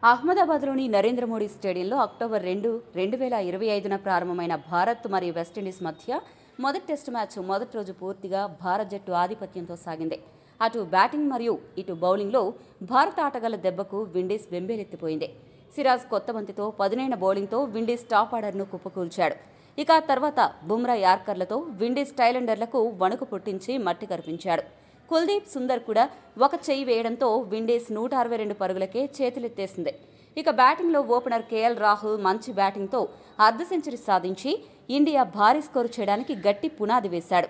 అహ్మదాబాద్లోని నరేంద్ర మోడీ స్టేడియంలో అక్టోబర్ 2, 2025న ప్రారంభమైన భారత్ మరియు వెస్టిండీస్ మధ్య మొదటి టెస్టు మ్యాచ్ మొదటి రోజు పూర్తిగా భారత్ జట్టు ఆధిపత్యంతో సాగింది. అటు బ్యాటింగ్ మరియు ఇటు బౌలింగ్లో భారత ఆటగాళ్ల దెబ్బకు విండీస్ బెంబేలెత్తిపోయింది. సిరాజ్ కొత్త బంతితో పదునైన బౌలింగ్తో విండీస్ టాప్ ఆర్డర్ను కుప్పకూల్చాడు. ఇక తర్వాత బుమ్రా యార్కర్లతో విండీస్ టైలెండర్లకు వణుకు పుట్టించి మట్టి కరిపించాడు. కుల్దీప్ సుందర్ కూడా ఒక చెయ్యి వేయడంతో విండీస్ 162 పరుగులకే చేతులెత్తేసింది. ఇక బ్యాటింగ్లో ఓపెనర్ కేఎల్ రాహుల్ మంచి బ్యాటింగ్తో అర్ధ సెంచరీ సాధించి ఇండియా భారీ స్కోరు చేయడానికి గట్టి పునాది వేశాడు.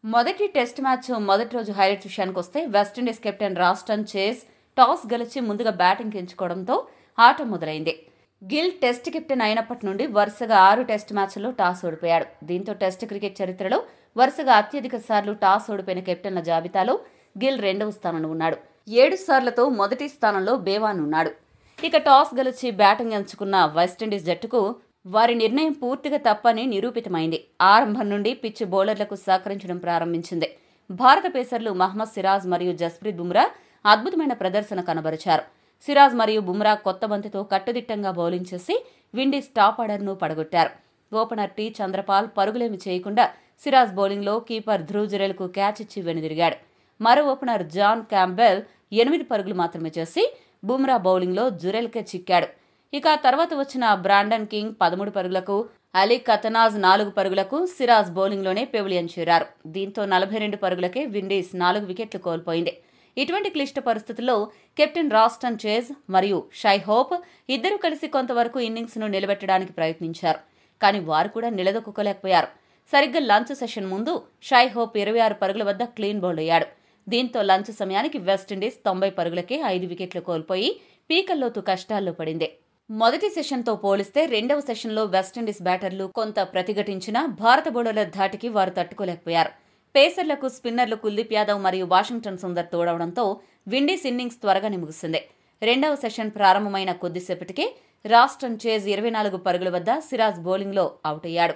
మొదటి టెస్ట్ మ్యాచ్ మొదటి రోజు హైలైట్స్ విషయానికి వస్తే వెస్టిండీస్ కెప్టెన్ రాస్టన్ చేజ్ టాస్ గెలిచి ముందుగా బ్యాటింగ్ ఎంచుకోవడంతో ఆట మొదలైంది. గిల్ టెస్ట్ కెప్టెన్ అయినప్పటి నుండి వరుసగా 6 టెస్ట్ మ్యాచ్ల్లో టాస్ ఓడిపోయాడు. దీంతో టెస్ట్ క్రికెట్ చరిత్రలో వరుసగా అత్యధిక సార్లు టాస్ ఓడిపోయిన కెప్టెన్ల జాబితాలో గిల్ 2వ స్థానంలో ఉన్నాడు. 7 సార్లతో మొదటి స్థానంలో బేవాన్ ఉన్నాడు. ఇక టాస్ గెలిచి బ్యాటింగ్ ఎంచుకున్న వెస్టిండీస్ జట్టుకు వారి నిర్ణయం పూర్తిగా తప్పని నిరూపితమైంది. ఆరంభం నుండి పిచ్ బౌలర్లకు సహకరించడం ప్రారంభించింది. భారత పేసర్లు మహ్మద్ సిరాజ్ మరియు జస్ప్రీత్ బుమ్రా అద్భుతమైన ప్రదర్శన కనబరిచారు. సిరాజ్ మరియు బుమ్రా కొత్త బంతితో కట్టుదిట్టంగా బౌలింగ్ చేసి విండీస్ టాప్ ఆర్డర్ను పడగొట్టారు. ఓపెనర్ టీ చంద్రపాల్ పరుగులేమి చేయకుండా సిరాజ్ బౌలింగ్లో కీపర్ ధ్రువ్ జురెల్కు క్యాచ్ ఇచ్చి వెనుదిరిగాడు. మరో ఓపెనర్ జాన్ క్యాంబెల్ 8 పరుగులు మాత్రమే చేసి బుమ్రా బౌలింగ్లో జురెల్కే చిక్కాడు. ఇక తర్వాత వచ్చిన బ్రాండన్ కింగ్ 13 పరుగులకు, అలీ కతనాజ్ 4 పరుగులకు సిరాజ్ బౌలింగ్లోనే పెవిలియన్ చేరారు. దీంతో 42 పరుగులకే విండీస్ 4 వికెట్లు కోల్పోయింది. ఇటువంటి క్లిష్ట పరిస్థితుల్లో కెప్టెన్ రాస్టన్ చేజ్ మరియు షై హోప్ ఇద్దరూ కలిసి కొంతవరకు ఇన్నింగ్స్ను నిలబెట్టడానికి ప్రయత్నించారు. కానీ వారు కూడా నిలదొక్కుకోలేకపోయారు. సరిగ్గా లంచ్ సెషన్ ముందు షై హోప్ 26 పరుగుల వద్ద క్లీన్ బౌల్డ్ అయ్యాడు. దీంతో లంచ్ సమయానికి వెస్టిండీస్ 90 పరుగులకే 5 వికెట్లు కోల్పోయి పీకల్లోతు కష్టాల్లో పడింది. మొదటి సెషన్తో పోలిస్తే రెండవ సెషన్లో వెస్టిండీస్ బ్యాటర్లు కొంత ప్రతిఘటించినా భారత బౌలర్ల ధాటికి వారు తట్టుకోలేకపోయారు. పేసర్లకు స్పిన్నర్లు కుల్దీప్ యాదవ్ మరియు వాషింగ్టన్ సుందర్ తోడవడంతో విండీస్ ఇన్నింగ్స్ త్వరగానే ముగిసింది. రెండవ సెషన్ ప్రారంభమైన కొద్దిసేపటికే రాస్టన్ చేజ్ 24 పరుగుల వద్ద సిరాజ్ బౌలింగ్లో అవుట్ అయ్యాడు.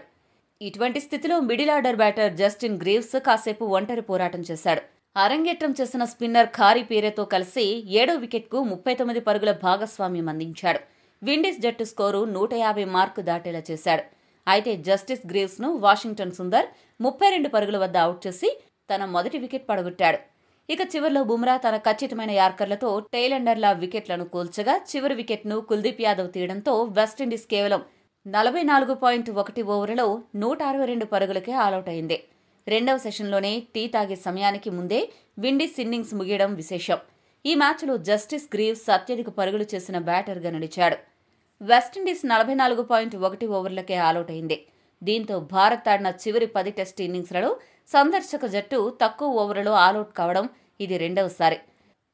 ఇటువంటి స్థితిలో middle order batter Justin Greaves కాసేపు ఒంటరి పోరాటం చేశాడు. అరంగేట్రం చేసిన స్పిన్నర్ ఖారీ పీరేతో కలిసి 7వ వికెట్కు 39 పరుగుల భాగస్వామ్యం అందించాడు. విండీస్ జట్టు స్కోరు 150 మార్కు దాటేలా చేశాడు. అయితే జస్టిస్ గ్రీవ్స్ను వాషింగ్టన్ సుందర్ 32 పరుగుల వద్ద అవుట్ చేసి తన మొదటి వికెట్ పడగొట్టాడు. ఇక చివర్లో బుమ్రా తన ఖచ్చితమైన యార్కర్లతో టైలెండర్ల వికెట్లను కూల్చగా చివరి వికెట్ను కుల్దీప్ యాదవ్ తీయడంతో వెస్టిండీస్ కేవలం 44.1 ఓవర్లలో 162 పరుగులకే ఆలౌట్ అయింది. రెండవ సెషన్లోనే టీ తాగే సమయానికి ముందే విండీస్ ఇన్నింగ్స్ ముగియడం విశేషం. ఈ మ్యాచ్లో జస్టిస్ గ్రీవ్స్ అత్యధిక పరుగులు చేసిన బ్యాటర్గా నిలిచాడు. వెస్టిండీస్ 44.1 ఓవర్లకే ఆలౌట్ అయింది. దీంతో భారత్ ఆడిన చివరి 10 టెస్ట్ ఇన్నింగ్స్లలో సందర్శక జట్టు తక్కువ ఓవర్లలో ఆలౌట్ కావడం ఇది రెండవసారి.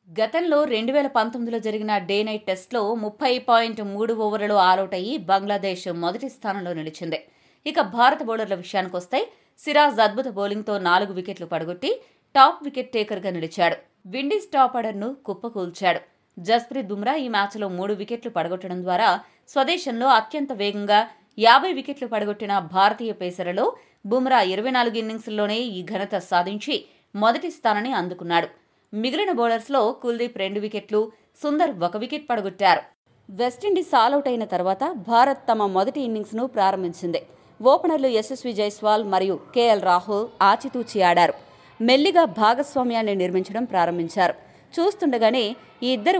గతంలో 2019లో జరిగిన డే నైట్ టెస్ట్లో 30.3 ఓవర్లలో ఆలౌట్ అయ్యి బంగ్లాదేశ్ మొదటి స్థానంలో నిలిచింది. ఇక భారత బౌలర్ల విషయానికొస్తే సిరాజ్ అద్భుత బౌలింగ్తో 4 వికెట్లు పడగొట్టి టాప్ వికెట్ టేకర్గా నిలిచాడు. విండీస్ టాప్ ఆర్డర్ను కుప్పకూల్చాడు. జస్ప్రీత్ బుమ్రా ఈ మ్యాచ్లో 3 వికెట్లు పడగొట్టడం ద్వారా స్వదేశంలో అత్యంత వేగంగా 50 వికెట్లు పడగొట్టిన భారతీయ పేసర్లలో బుమ్రా 24 ఇన్నింగ్స్లోనే ఈ ఘనత సాధించి మొదటి స్థానాన్ని అందుకున్నాడు. మిగిలిన బౌలర్స్లో కుల్దీప్ 2 వికెట్లు, సుందర్ 1 వికెట్ పడగొట్టారు. వెస్టిండీస్ ఆలౌట్ అయిన తర్వాత భారత్ తమ మొదటి ఇన్నింగ్స్ను ప్రారంభించింది. ఓపెనర్లు యశస్వి జైస్వాల్ మరియు కేఎల్ రాహుల్ ఆచితూచి ఆడారు. మెల్లిగా భాగస్వామ్యాన్ని నిర్మించడం ప్రారంభించారు. చూస్తుండగానే ఈ ఇద్దరు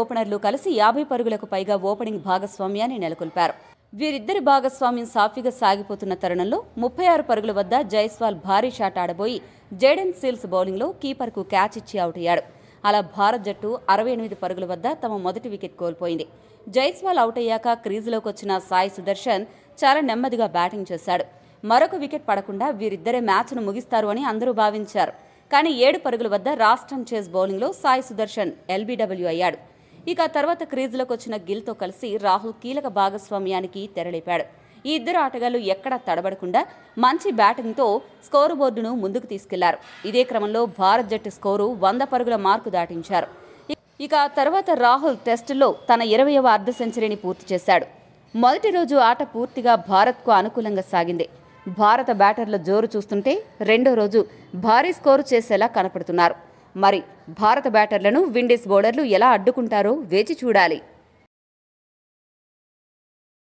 ఓపెనర్లు కలిసి 50 పరుగులకు పైగా ఓపెనింగ్ భాగస్వామ్యాన్ని నెలకొల్పారు. వీరిద్దరి భాగస్వామ్యం సాఫీగా సాగిపోతున్న తరుణంలో 36 పరుగుల వద్ద జైస్వాల్ భారీ షాట్ ఆడబోయి జేడెన్ సీల్స్ బౌలింగ్లో కీపర్కు క్యాచ్ ఇచ్చి అవుట్ అయ్యాడు. అలా భారత్ జట్టు 68 పరుగుల వద్ద తమ మొదటి వికెట్ కోల్పోయింది. జైస్వాల్ అవుట్ అయ్యాక క్రీజులోకి వచ్చిన సాయి సుదర్శన్ చాలా నెమ్మదిగా బ్యాటింగ్ చేశాడు. మరొక వికెట్ పడకుండా వీరిద్దరే మ్యాచ్ను ముగిస్తారు అని అందరూ భావించారు. కానీ 7 పరుగుల వద్ద రాస్టన్ చేజ్ బౌలింగ్లో సాయి సుదర్శన్ ఎల్బీడబ్ల్యూ అయ్యాడు. ఇక తర్వాత క్రీజులోకి వచ్చిన గిల్తో కలిసి రాహుల్ కీలక భాగస్వామ్యానికి తెరలేపాడు. ఈ ఇద్దరు ఆటగాళ్లు ఎక్కడా తడబడకుండా మంచి బ్యాటింగ్తో స్కోరు బోర్డును ముందుకు తీసుకెళ్లారు. ఇదే క్రమంలో భారత్ జట్టు స్కోరు 100 పరుగుల మార్కు దాటించారు. ఇక తర్వాత రాహుల్ టెస్టులో తన 20వ అర్ధ సెంచరీని పూర్తి చేశాడు. మొదటి రోజు ఆట పూర్తిగా భారత్కు అనుకూలంగా సాగింది. భారత బ్యాటర్ల జోరు చూస్తుంటే రెండో రోజు భారీ స్కోరు చేసేలా కనపడుతున్నారు. మరి భారత బ్యాటర్లను విండీస్ బౌలర్లు ఎలా అడ్డుకుంటారో వేచి చూడాలి.